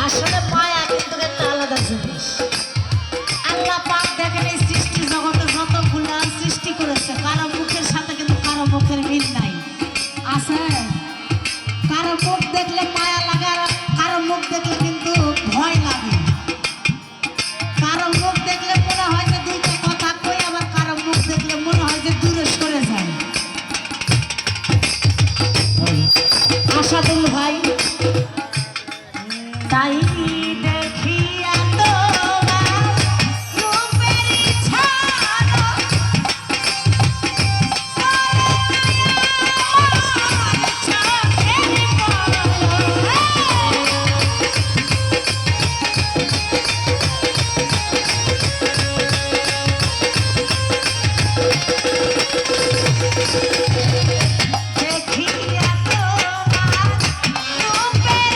আসলে মায়া কিন্তু একটা আলাদা জিনিস। আল্লাহ পাক দেখেন এই সৃষ্টি জগতে যতগুলো সৃষ্টি করেছে কারো মুখের সাথে কিন্তু কারো মুখের মিল নাই। আছে কারো মুখ দেখলে মায়া লাগে আর কারো মুখ দেখলে কিন্তু ভয় লাগে। কারো মুখ দেখলে মনে হয় যে দুইটা কথা কই, আবার কারো মুখ দেখলে মনে হয় যে দূরে সরে যায়। আশাদুল ভাই তাই দেখিয়া তোমার রূপের ছায়া চোখের দেখিয়া তোমার রূপের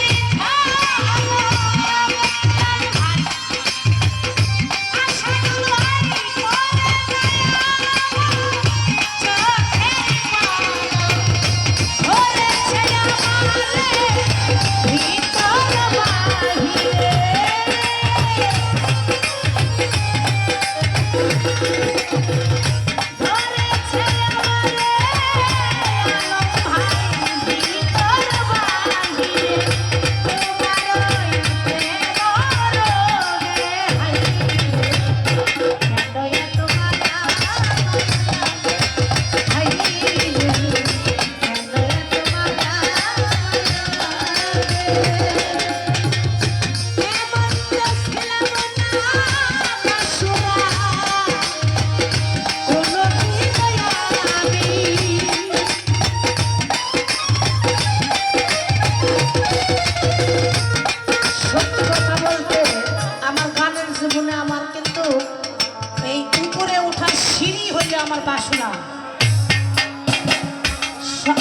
আমার বাসনা।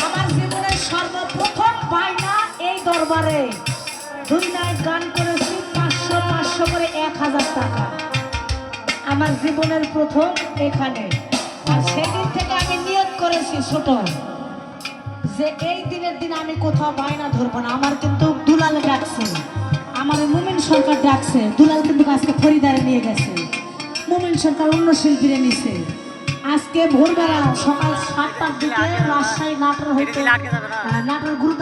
আমার জীবনের সর্বপ্রথম বাইনা এই দরবারে 2 নাইট গান করেছি 500 করে 1000 টাকা। আমার জীবনের প্রথম এখানে। আর সেদিন থেকে আমি নিয়ত করেছি ছোট যে এই দিনের দিন আমি কোথাও বাইনা ধরবো না। আমার কিন্তু দুলালে ডাকছে, আমার মুমিন সরকার ডাকছে। দুলাল কিন্তু আজকে ফরিদারে নিয়ে গেছে, মুমিন সরকার অন্য শিল্পীরে নিছে। আজকে ভোরবেলা সকাল 7টার দিকে রাজশাহী নাটোর হইতে নাটোর গুরুত্ব